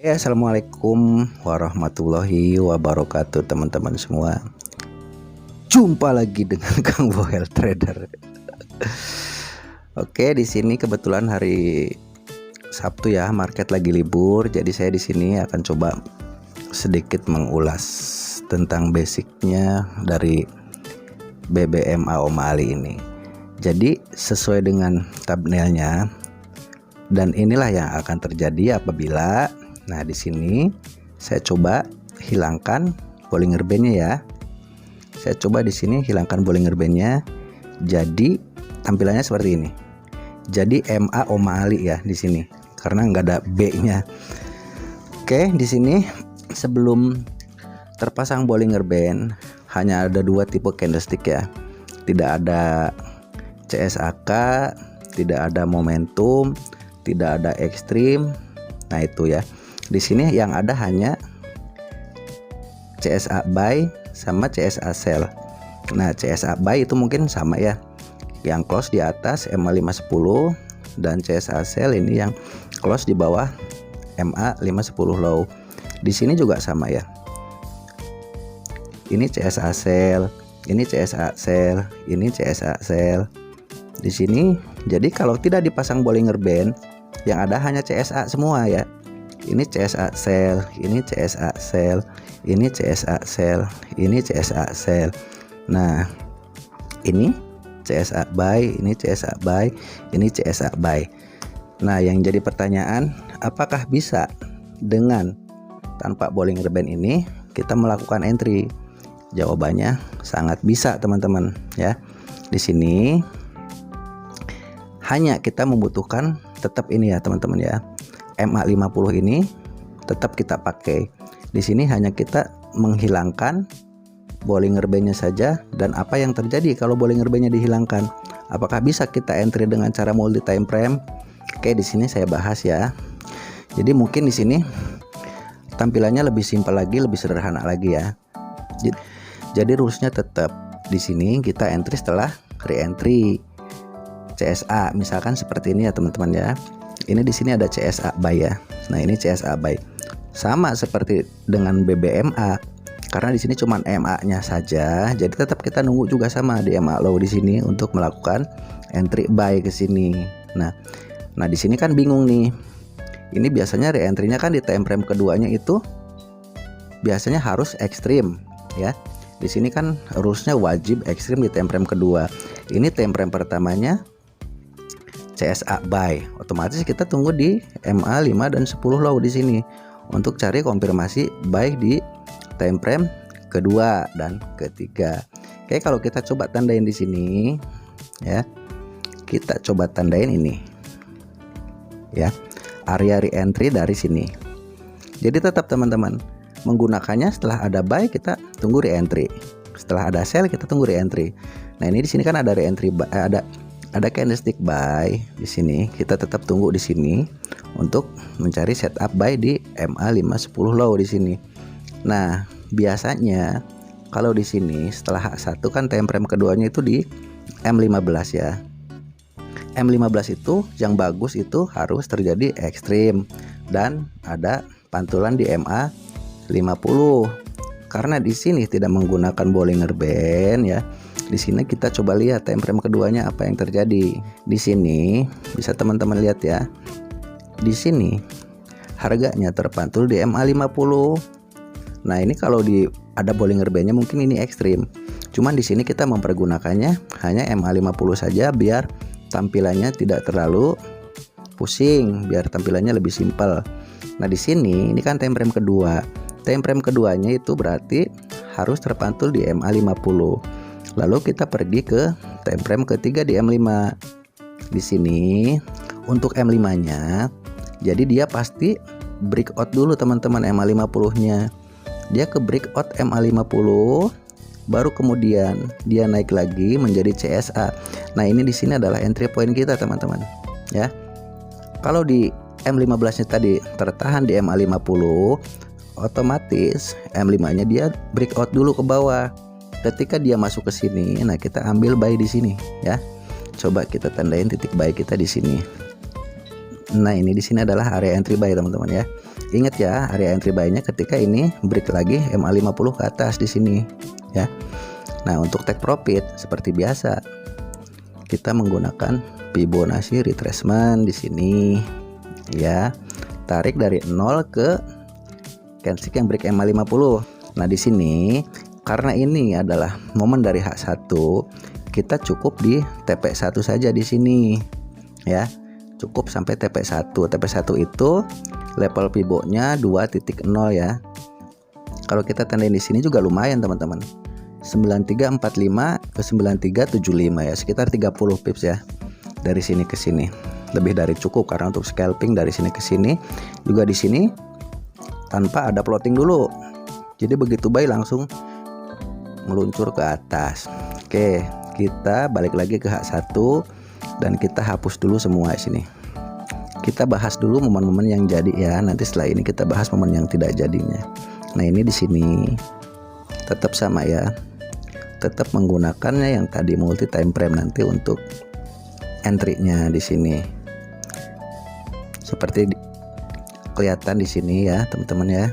Assalamualaikum warahmatullahi wabarakatuh teman-teman semua. Jumpa lagi dengan Kang Boel Trader. Oke, di sini kebetulan hari Sabtu ya, market lagi libur. Jadi saya di sini akan coba sedikit mengulas tentang basicnya dari BBM AOMALI ini. Jadi sesuai dengan thumbnailnya, dan inilah yang akan terjadi apabila di sini saya coba hilangkan Bollinger Band-nya ya. Saya coba di sini hilangkan Bollinger Band-nya. Jadi tampilannya seperti ini. Jadi MA AOMALI ya di sini karena nggak ada B-nya. Oke, di sini sebelum terpasang Bollinger Band hanya ada dua tipe candlestick ya. Tidak ada CSAK, tidak ada momentum, tidak ada ekstrim. Nah itu ya. Di sini yang ada hanya CSA buy sama CSA sell. Nah, CSA buy itu mungkin sama ya. Yang close di atas MA 510 dan CSA sell ini yang close di bawah MA 510 low. Di sini juga sama ya. Ini CSA sell, ini CSA sell, ini CSA sell. Di sini jadi kalau tidak dipasang Bollinger Band, yang ada hanya CSA semua ya. Ini CSA sell, ini CSA sell, ini CSA sell, ini CSA sell. Nah, ini CSA buy, ini CSA buy, ini CSA buy. Nah, yang jadi pertanyaan, apakah bisa dengan tanpa Bollinger Band ini kita melakukan entry? Jawabannya sangat bisa, teman-teman ya. Di sini hanya kita membutuhkan tetap ini ya, teman-teman ya. MA 50 ini tetap kita pakai. Di sini hanya kita menghilangkan Bollinger Band-nya saja. Dan apa yang terjadi kalau Bollinger Band-nya dihilangkan? Apakah bisa kita entry dengan cara multi time frame? Oke, di sini saya bahas ya. Jadi mungkin di sini tampilannya lebih simpel lagi, lebih sederhana lagi ya. Jadi rulesnya tetap di sini kita entry setelah re-entry CSA, misalkan seperti ini ya teman-teman ya. Ini di sini ada CSA buy ya. Nah, ini CSA buy. Sama seperti dengan BBMA. Karena di sini cuma MA-nya saja, jadi tetap kita nunggu juga sama di MA low di sini untuk melakukan entry buy ke sini. Nah, di sini kan bingung nih. Ini biasanya re-entry-nya kan di time frame keduanya itu biasanya harus ekstrim ya. Di sini kan rulesnya wajib ekstrim di time frame kedua. Ini time frame pertamanya CSA buy, otomatis kita tunggu di MA 5 dan 10 low di sini untuk cari konfirmasi buy di time frame kedua dan ketiga. Oke, kalau kita coba tandain di sini ya. Kita coba tandain ini. Ya. Area re-entry dari sini. Jadi tetap teman-teman, menggunakannya setelah ada buy kita tunggu re-entry. Setelah ada sell kita tunggu re-entry. Nah, ini di sini kan ada re-entry ada candlestick buy di sini, kita tetap tunggu di sini untuk mencari setup buy di MA 510 low di sini. Nah, biasanya kalau di sini setelah H1 kan time frame keduanya itu di M15 ya. M15 itu yang bagus itu harus terjadi ekstrim dan ada pantulan di MA 50. Karena di sini tidak menggunakan Bollinger Band ya. Di sini kita coba lihat time frame keduanya apa yang terjadi. Di sini bisa teman-teman lihat ya. Di sini harganya terpantul di MA 50. Nah, ini kalau ada Bollinger Band-nya mungkin ini ekstrim. Cuman di sini kita mempergunakannya hanya MA 50 saja biar tampilannya tidak terlalu pusing, biar tampilannya lebih simpel. Nah, di sini ini kan time frame kedua. Time frame keduanya itu berarti harus terpantul di MA 50. Lalu kita pergi ke time frame ketiga di M5. Di sini untuk M5-nya, jadi dia pasti breakout dulu teman-teman MA 50-nya. Dia ke breakout MA 50, baru kemudian dia naik lagi menjadi CSA. Nah, ini di sini adalah entry point kita teman-teman ya. Kalau di M15-nya tadi tertahan di MA 50, otomatis M5-nya dia breakout dulu ke bawah. Ketika dia masuk ke sini, nah kita ambil buy di sini ya. Coba kita tandain titik buy kita di sini. Nah, ini di sini adalah area entry buy teman-teman ya. Ingat ya, area entry buy-nya ketika ini break lagi MA50 ke atas di sini ya. Nah, untuk take profit seperti biasa kita menggunakan Fibonacci retracement di sini ya. Tarik dari 0 ke candlestick yang break MA50. Nah, di sini karena ini adalah momen dari H1, kita cukup di TP1 saja di sini ya. Cukup sampai TP1. TP1 itu level pivotnya 2.0 ya. Kalau kita tandain di sini juga lumayan teman-teman. 9345 ke 9375 ya, sekitar 30 pips ya. Dari sini ke sini. Lebih dari cukup karena untuk scalping dari sini ke sini juga di sini tanpa ada plotting dulu. Jadi begitu buy langsung meluncur ke atas. Oke, kita balik lagi ke H1 dan kita hapus dulu semua di sini. Kita bahas dulu momen-momen yang jadi ya. Nanti setelah ini kita bahas momen yang tidak jadinya. Nah, ini di sini tetap sama ya. Tetap menggunakannya yang tadi multi time frame nanti untuk entry-nya di sini. Seperti kelihatan di sini ya, teman-teman ya.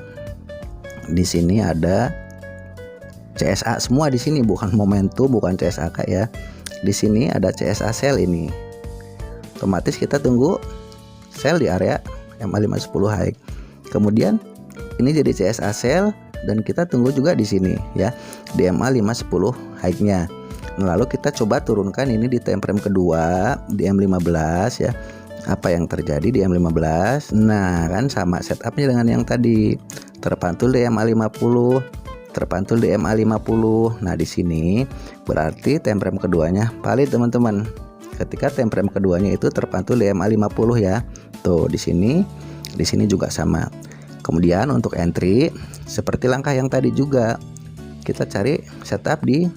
Di sini ada CSA semua di sini, bukan momentum, bukan CSAK ya. Di sini ada CSA sell ini. Otomatis kita tunggu sell di area MA510 high. Kemudian ini jadi CSA sell dan kita tunggu juga di sini ya, di MA510 high-nya. Lalu kita coba turunkan ini di time frame kedua di M15 ya. Apa yang terjadi di M15? Nah, kan sama setupnya dengan yang tadi. Terpantul di MA50, terpantul di MA50. Nah, di sini berarti time frame keduanya valid teman-teman. Ketika time frame keduanya itu terpantul di MA50 ya. Tuh, di sini juga sama. Kemudian untuk entry seperti langkah yang tadi juga. Kita cari setup di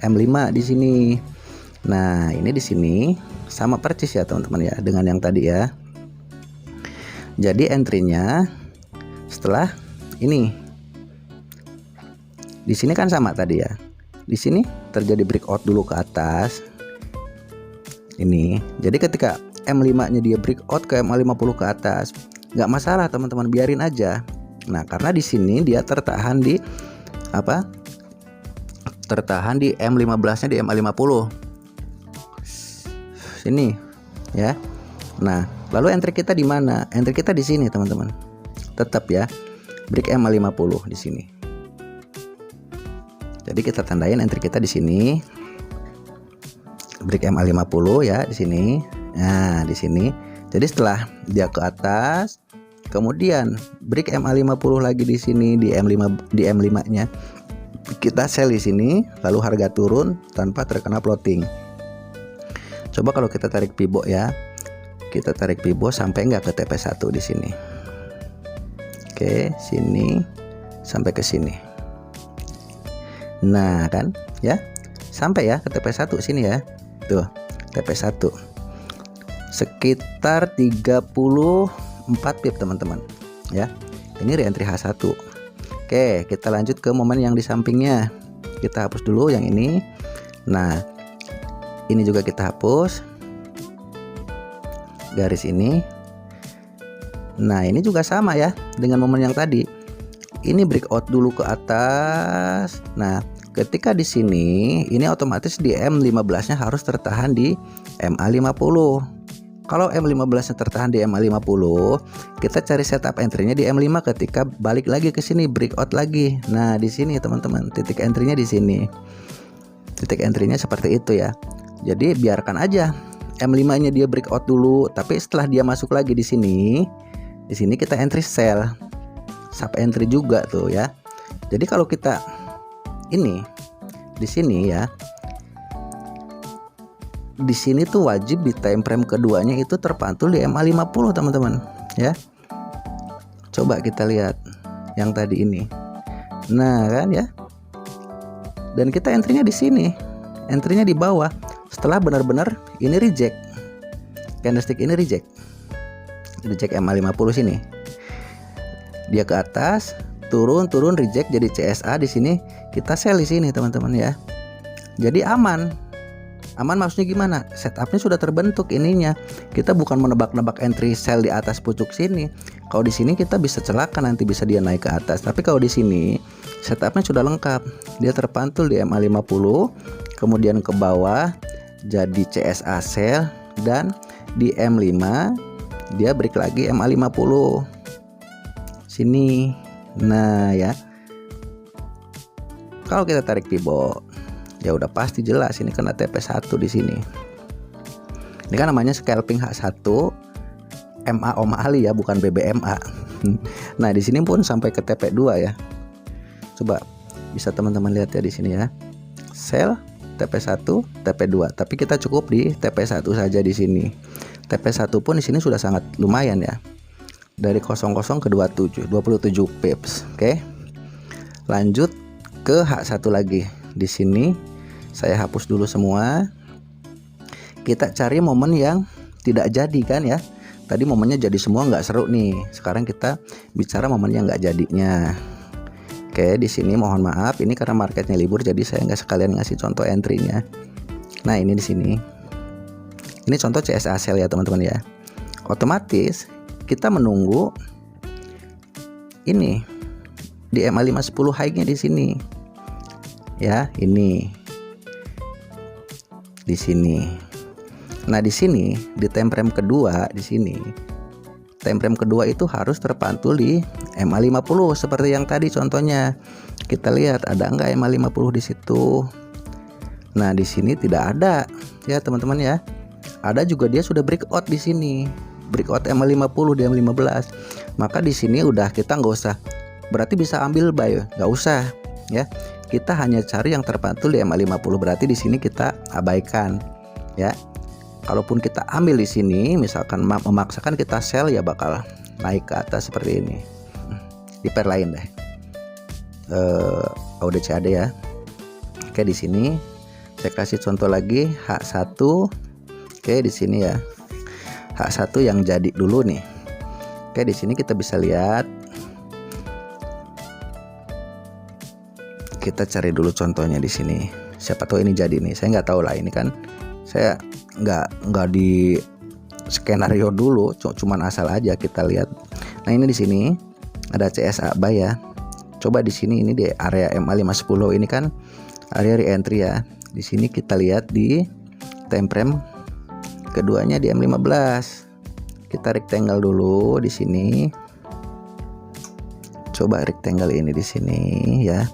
M5 di sini. Nah, ini di sini sama persis ya teman-teman ya dengan yang tadi ya. Jadi entry-nya setelah ini. Di sini kan sama tadi ya. Di sini terjadi breakout dulu ke atas. Ini. Jadi ketika M5-nya dia breakout ke MA50 ke atas, nggak masalah teman-teman, biarin aja. Nah, karena di sini dia tertahan di apa? Tertahan di M15-nya di MA50. Sini ya. Nah, lalu entry kita di mana? Entry kita di sini, teman-teman. Tetap ya. Break MA50 di sini. Jadi kita tandain entry kita di sini. Break MA50 ya di sini. Nah, di sini. Jadi setelah dia ke atas, kemudian break MA50 lagi di sini di M5-nya. Kita sell di sini, lalu harga turun tanpa terkena plotting. Coba kalau kita tarik pivot ya. Kita tarik pivot sampai nggak ke TP1 di sini. Oke, sini sampai ke sini. Nah, kan ya. Sampai ya ke TP1 sini ya. Tuh, TP1. Sekitar 34 pip teman-teman ya. Ini reentry H1. Oke, kita lanjut ke momen yang di sampingnya. Kita hapus dulu yang ini. Nah, ini juga kita hapus garis ini. Nah, ini juga sama ya dengan momen yang tadi. Ini breakout dulu ke atas. Nah, ketika di sini ini otomatis di M15-nya harus tertahan di MA50. Kalau M15-nya tertahan di MA50, kita cari setup entry-nya di M5 ketika balik lagi ke sini breakout lagi. Nah, di sini teman-teman, titik entry-nya di sini. Titik entry-nya seperti itu ya. Jadi biarkan aja M5-nya dia breakout dulu, tapi setelah dia masuk lagi di sini kita entry sell. Sub entry juga tuh ya. Jadi kalau kita ini di sini ya. Di sini tuh wajib di time frame keduanya itu terpantul di MA50 teman-teman ya. Coba kita lihat yang tadi ini. Nah, kan ya. Dan kita entry-nya di sini. Entry-nya di bawah. Setelah benar-benar ini reject. Candlestick ini reject. Reject MA50 sini. Dia ke atas, turun reject jadi CSA di sini. Kita sell di sini teman-teman ya. Jadi aman. Aman maksudnya gimana? Setupnya sudah terbentuk ininya. Kita bukan menebak-nebak entry sell di atas pucuk sini. Kalau di sini kita bisa celaka, nanti bisa dia naik ke atas. Tapi kalau di sini setupnya sudah lengkap. Dia terpantul di MA50, kemudian ke bawah jadi CSA sell, dan di M5 dia break lagi MA50 sini. Nah ya, kalau kita tarik pivot ya udah pasti jelas ini kena TP1 di sini. Ini kan namanya scalping H1 MA Om Ali ya, bukan BBMA. Nah di sini pun sampai ke TP2 ya. Coba bisa teman-teman lihat ya di sini ya. Sell TP1, TP2. Tapi kita cukup di TP1 saja di sini. TP1 pun di sini sudah sangat lumayan ya. Dari 00 ke 27 pips. Oke. Lanjut ke H1 lagi. Di sini saya hapus dulu semua. Kita cari momen yang tidak jadi kan ya. Tadi momennya jadi semua, nggak seru nih. Sekarang kita bicara momen yang nggak jadinya. Oke, di sini mohon maaf, ini karena marketnya libur, jadi saya nggak sekalian ngasih contoh entry-nya. Nah ini di sini. Ini contoh CSA sell ya teman-teman ya. Otomatis kita menunggu ini di MA510 high-nya di sini. Ya, ini di sini. Nah di sini di time frame kedua di sini, time frame kedua itu harus terpantul di MA50 seperti yang tadi contohnya. Kita lihat ada enggak MA50 di situ. Nah di sini tidak ada ya teman-teman ya. Ada juga dia sudah breakout di sini, breakout MA50 di M15. Maka di sini udah kita nggak usah, berarti bisa ambil buy, nggak usah ya. Kita hanya cari yang terpantul di MA50, berarti di sini kita abaikan ya. Kalaupun kita ambil di sini, misalkan memaksakan kita sell ya bakal naik ke atas seperti ini. Di pair lain deh, AUD-CAD ya. Oke di sini saya kasih contoh lagi H1. Oke di sini ya, H1 yang jadi dulu nih. Oke di sini kita bisa lihat. Kita cari dulu contohnya di sini. Siapa tahu ini jadi nih. Saya nggak tahu lah, ini kan saya nggak di skenario dulu, cuman asal aja kita lihat. Nah ini di sini ada CSA buy ya. Coba di sini, ini di area MA510 ini kan area re-entry ya. Di sini kita lihat di time frame keduanya di M15. Kita rectangle dulu di sini. Coba rectangle ini di sini ya.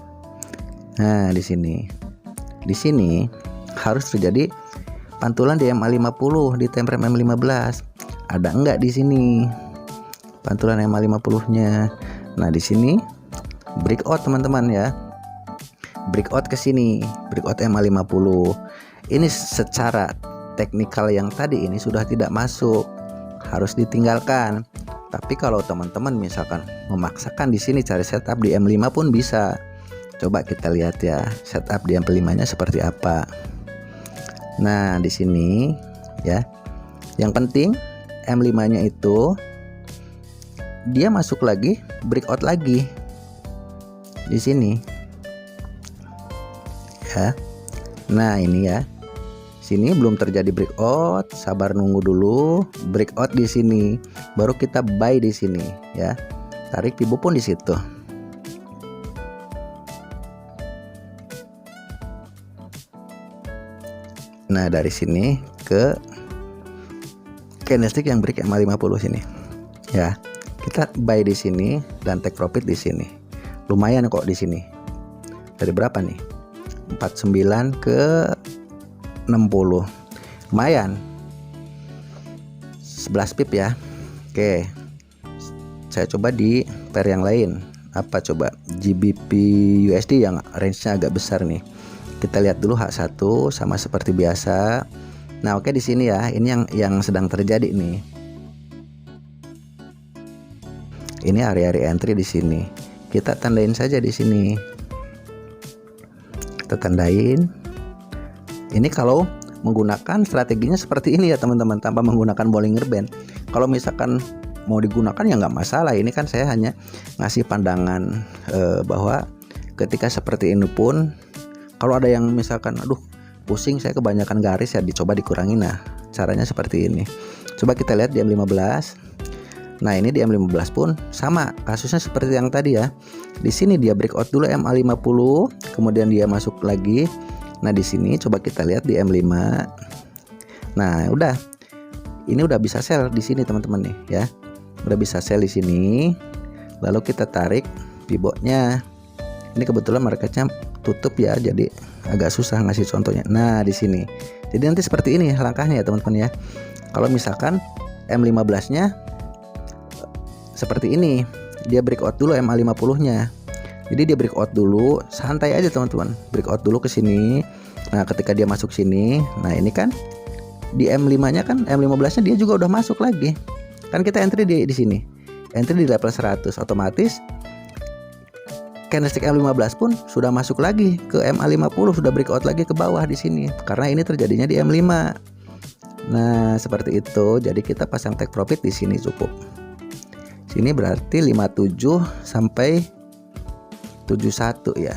Nah di sini harus terjadi pantulan di MA50 di time frame M15. Ada enggak di sini pantulan MA50-nya? Nah, di sini breakout teman-teman ya. Breakout ke sini, breakout MA50. Ini secara teknikal yang tadi ini sudah tidak masuk, harus ditinggalkan. Tapi kalau teman-teman misalkan memaksakan di sini cari setup di M5 pun bisa. Coba kita lihat ya, setup di M5-nya seperti apa. Nah di sini ya, yang penting M5-nya itu dia masuk lagi, breakout lagi di sini ya. Nah ini ya, sini belum terjadi breakout, sabar nunggu dulu breakout di sini, baru kita buy di sini ya. Tarik pivot pun di situ. Nah dari sini ke candlestick yang break MA50 sini ya, kita buy di sini dan take profit di sini. Lumayan kok di sini. Dari berapa nih? 49 ke 60. Lumayan. 11 pip ya. Oke. Saya coba di pair yang lain. Apa coba? GBP USD yang range-nya agak besar nih. Kita lihat dulu H1 sama seperti biasa. Nah, oke di sini ya. Ini yang sedang terjadi nih. Ini area re-entry di sini. Kita tandain saja di sini. Kita tandain. Ini kalau menggunakan strateginya seperti ini ya teman-teman, tanpa menggunakan Bollinger Band. Kalau misalkan mau digunakan ya nggak masalah. Ini kan saya hanya ngasih pandangan bahwa ketika seperti ini pun, kalau ada yang misalkan aduh pusing saya kebanyakan garis ya, dicoba dikurangin. Nah caranya seperti ini. Coba kita lihat di M15. Nah, ini di M15 pun sama kasusnya seperti yang tadi ya. Di sini dia breakout dulu MA50, kemudian dia masuk lagi. Nah, di sini coba kita lihat di M5. Nah, udah. Ini udah bisa sell di sini teman-teman nih ya. Udah bisa sell di sini. Lalu kita tarik pivotnya. Ini kebetulan marketnya tutup ya, jadi agak susah ngasih contohnya. Nah, di sini. Jadi nanti seperti ini langkahnya ya teman-teman ya. Kalau misalkan M15-nya seperti ini, dia breakout dulu MA50-nya. Jadi dia breakout dulu, santai aja teman-teman. Breakout dulu ke sini. Nah, ketika dia masuk sini, nah ini kan di M5-nya kan, M15-nya dia juga udah masuk lagi. Kan kita entry di sini. Entry di level 100, otomatis candlestick M15 pun sudah masuk lagi ke MA50, sudah breakout lagi ke bawah di sini. Karena ini terjadinya di M5. Nah, seperti itu. Jadi kita pasang take profit di sini cukup. Sini berarti 57 sampai 71 ya.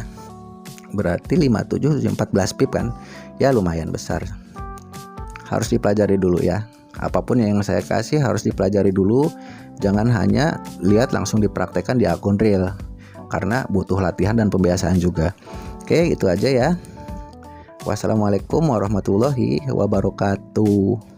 Berarti 57 14 pip kan. Ya lumayan besar. Harus dipelajari dulu ya. Apapun yang saya kasih harus dipelajari dulu. Jangan hanya lihat langsung dipraktekkan di akun real. Karena butuh latihan dan pembiasaan juga. Oke, itu aja ya. Wassalamualaikum warahmatullahi wabarakatuh.